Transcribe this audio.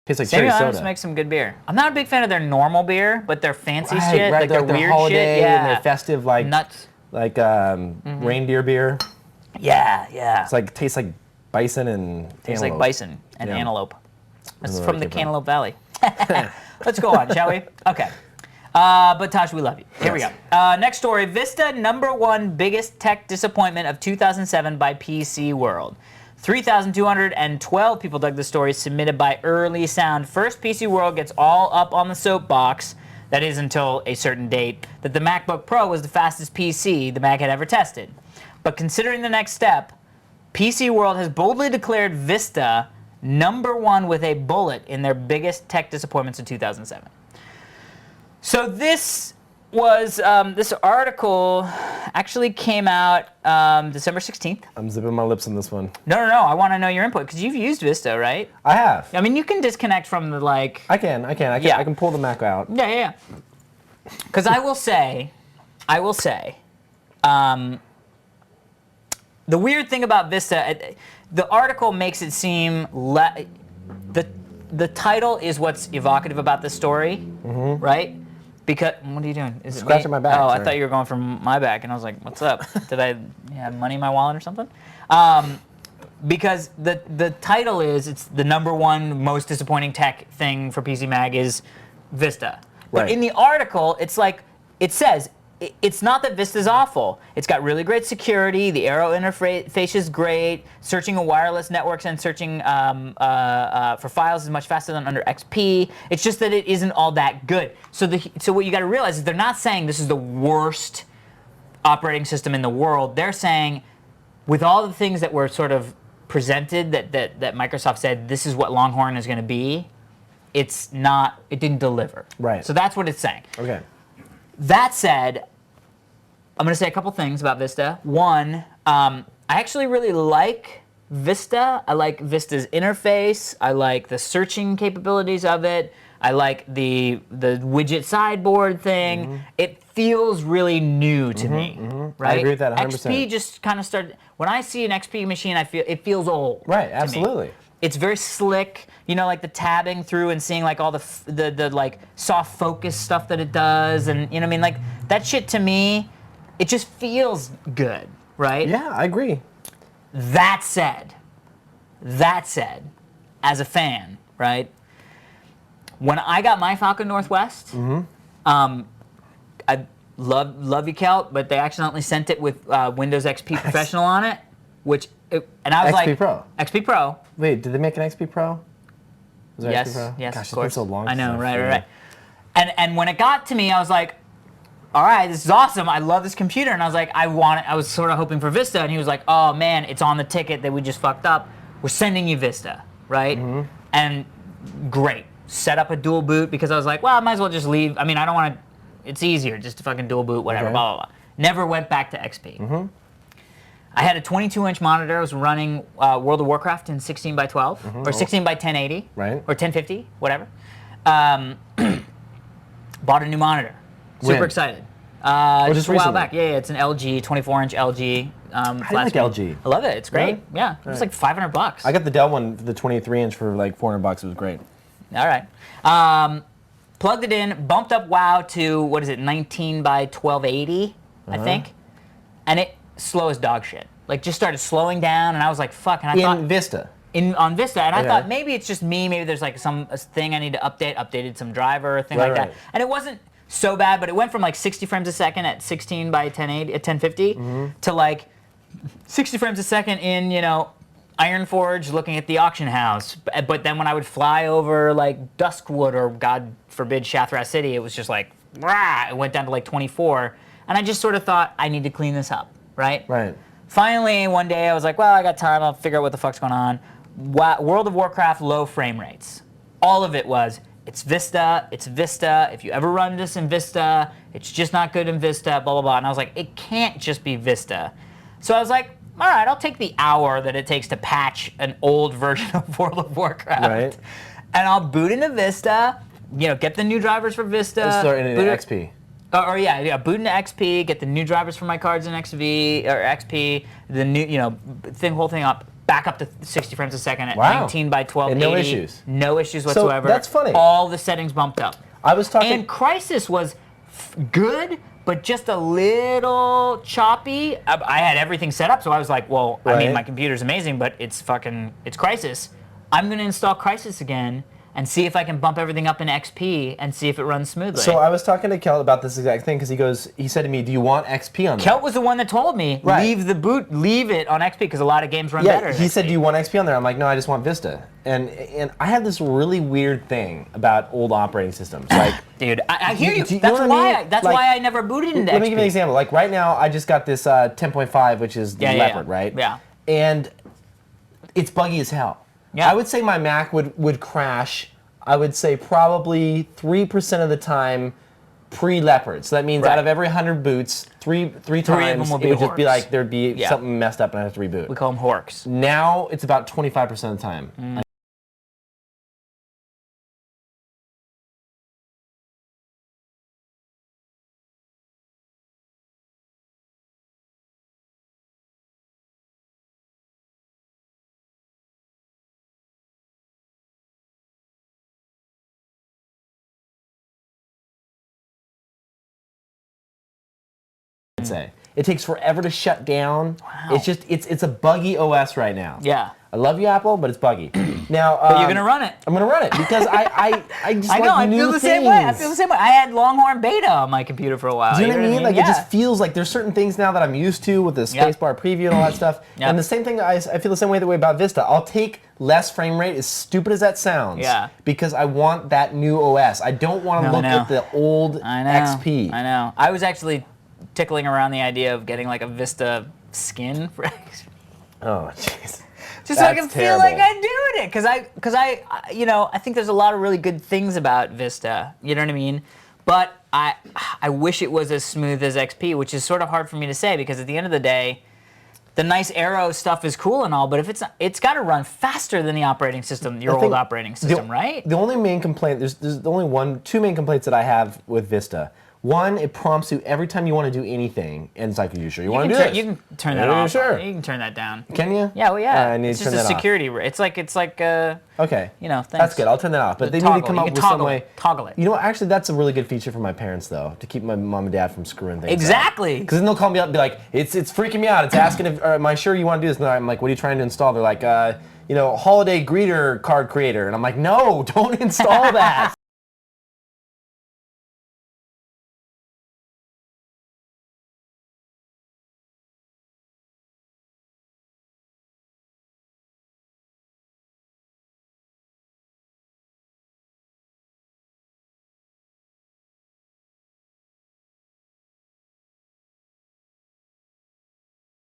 Tastes like Samuel cherry Adams soda. makes some good beer. I'm not a big fan of their normal beer, but their fancy shit, right, like their weird holiday shit, yeah. and their festive, like nuts. like reindeer beer. Yeah. It's like tastes like bison and Tastes like antelope. bison and Yeah. antelope. That's know where from it the came from. Cantaloupe Valley. Let's go on, shall we? Okay. But Tosh, we love you. Here we go. Next story, Vista #1 biggest tech disappointment of 2007 by PC World. 3,212 people dug the story, submitted by Early Sound. First, PC World gets all up on the soapbox, that is until a certain date, that the MacBook Pro was the fastest PC the Mac had ever tested. But considering the next step, PC World has boldly declared Vista #1 with a bullet in their biggest tech disappointments of 2007. So this was, this article actually came out December 16th. I'm zipping my lips on this one. No, I want to know your input, because you've used Vista, right? I have. I mean, you can disconnect from the, like... I can. Yeah. I can pull the Mac out. Yeah. Because I will say, the weird thing about Vista, the article makes it seem, the title is what's evocative about the story, right? Because, what are you doing? Is it Scratching me? my back, Oh, I sorry. thought you were going from my back, and I was like, what's up? Did I have money in my wallet or something? Because the title is, it's the #1 most disappointing tech thing for PC Mag is Vista. But Right. in the article, it's like, it says, it's not that Vista's awful. It's got really great security. The Aero interface is great. Searching a wireless networks and searching for files is much faster than under XP. It's just that it isn't all that good. So what you got to realize is they're not saying this is the worst operating system in the world. They're saying, with all the things that were sort of presented, that Microsoft said this is what Longhorn is going to be, it didn't deliver. Right. So that's what it's saying. Okay. That said, I'm going to say a couple things about Vista. One, I actually really like Vista. I like Vista's interface. I like the searching capabilities of it. I like the widget sideboard thing. It feels really new to me, right? I agree with that 100%. XP just kind of started. When I see an XP machine, it feels old. Right, to absolutely. me. It's very slick, you know, like the tabbing through and seeing like all the like soft focus stuff that it does, and you know what I mean, like that shit to me, it just feels good, right? Yeah, I agree. That said, as a fan, right? When I got my Falcon Northwest, I love you, Kelt, but they accidentally sent it with Windows XP Professional on it, and I was XP like, Pro. XP Pro. Wait, did they make an XP Pro? Was there Yes, XP Pro? yes, Gosh, of it's course. been so long. I know, since right. And when it got to me, I was like, all right, this is awesome. I love this computer. And I was like, I was sort of hoping for Vista. And he was like, oh man, it's on the ticket that we just fucked up. We're sending you Vista, right? And great. Set up a dual boot because I was like, well, I might as well just leave. I mean, I don't want to, it's easier just to fucking dual boot, whatever, Okay. blah, blah, blah. Never went back to XP. I had a 22-inch monitor. I was running World of Warcraft in 16 by 12 or 16 by 1080 Right. or 1050, whatever. Bought a new monitor. Super When? excited. Just a while recently? back. Yeah, it's an LG, 24-inch LG. I flat like screen. LG. I love it. It's great. Really? Yeah, it was like $500. I got the Dell one, the 23-inch for like $400. It was great. All right. Plugged it in, bumped up WoW to, 19 by 1280, I think. And it slow as dog shit. Like, just started slowing down, and I was like, fuck. And I thought, Vista. on Vista, and I Okay. thought maybe it's just me, maybe there's like a thing I need to updated some driver or thing Right, like that. right. And it wasn't so bad, but it went from like 60 frames a second at 16 by 1080 at 1050 to like 60 frames a second in, Ironforge looking at the auction house. But then when I would fly over like Duskwood or God forbid Shathras City, it was just like, rah, it went down to like 24. And I just sort of thought, I need to clean this up, right? Right. Finally, one day I was like, well, I got time. I'll figure out what the fuck's going on. World of Warcraft, low frame rates. All of it was, it's Vista. If you ever run this in Vista, it's just not good in Vista, blah, blah, blah. And I was like, it can't just be Vista. So I was like, all right, I'll take the hour that it takes to patch an old version of World of Warcraft. Right. And I'll boot into Vista, get the new drivers for Vista. Start in boot it- XP. boot into XP, get the new drivers for my cards in XV or XP, the new, whole thing up, back up to 60 frames a second at Wow. 19 by 1280. And no issues. No issues whatsoever. that's funny. All the settings bumped up. I was talking. And Crysis was good, but just a little choppy. I had everything set up, so I was like, well, I mean, Right. my computer's amazing, but it's Crysis. I'm gonna install Crysis again and see if I can bump everything up in XP and see if it runs smoothly. So I was talking to Kel about this exact thing because he said to me, "Do you want XP on there?" Kelt was the one that told me, Right. leave it on XP because a lot of games run better. Yeah, in he XP. said, "Do you want XP on there?" I'm like, "No, I just want Vista." And I had this really weird thing about old operating systems. Like, Dude, I hear you. Do you know That's what I why. mean? That's Like, why I never booted into let XP. me give you an example. Like right now, I just got this 10.5, which is Yeah, yeah, Leopard, yeah. right? Yeah. And it's buggy as hell. Yeah. I would say my Mac would crash. I would say probably 3% of the time pre-Leopard. So that means Right. out of every 100 boots, three of them times will it be would just be horks. like there'd be Yeah. something messed up and I have to reboot. We call them horks. Now it's about 25% of the time. I'd say it takes forever to shut down. Wow. It's just it's a buggy OS right now. Yeah. I love you, Apple, but it's buggy. Now, But you're gonna run it. I'm gonna run it because I just I know. like I new feel the things. same way. I feel the same way. I had Longhorn Beta on my computer for a while. Do you know what I mean? Like Yeah. it just feels like there's certain things now that I'm used to with the Yep. spacebar preview and all that stuff. Yep. And the same thing, I feel the same way about Vista. I'll take less frame rate, as stupid as that sounds. Yeah. Because I want that new OS. I don't want to No, I look know. at the old I know. XP. I know. I was actually tickling around the idea of getting like a Vista skin for Oh, jeez. just so I That's can feel like terrible. I'm doing it, because I think there's a lot of really good things about Vista. You know what I mean? But I wish it was as smooth as XP, which is sort of hard for me to say because at the end of the day, the nice Aero stuff is cool and all, but if it's got to run faster than the operating system, your I old think operating system, right? The only main complaint, there's only two main complaints that I have with Vista. One, it prompts you every time you want to do anything, and it's like, are you sure you want to do this? You can turn that Are you off. sure? You can turn that down. Can you? Yeah, well, yeah. I need It's to just turn a that off. security. It's like Okay. thanks. That's good. I'll turn that off. But they need to Toggle. come You up can with some toggle way. it. Toggle it. You know what? Actually, that's a really good feature for my parents, though, to keep my mom and dad from screwing things Exactly. Because then they'll call me up and be like, it's freaking me out. It's asking if, am I sure you want to do this? And I'm like, what are you trying to install? They're like, holiday greeter card creator. And I'm like, no, don't install that.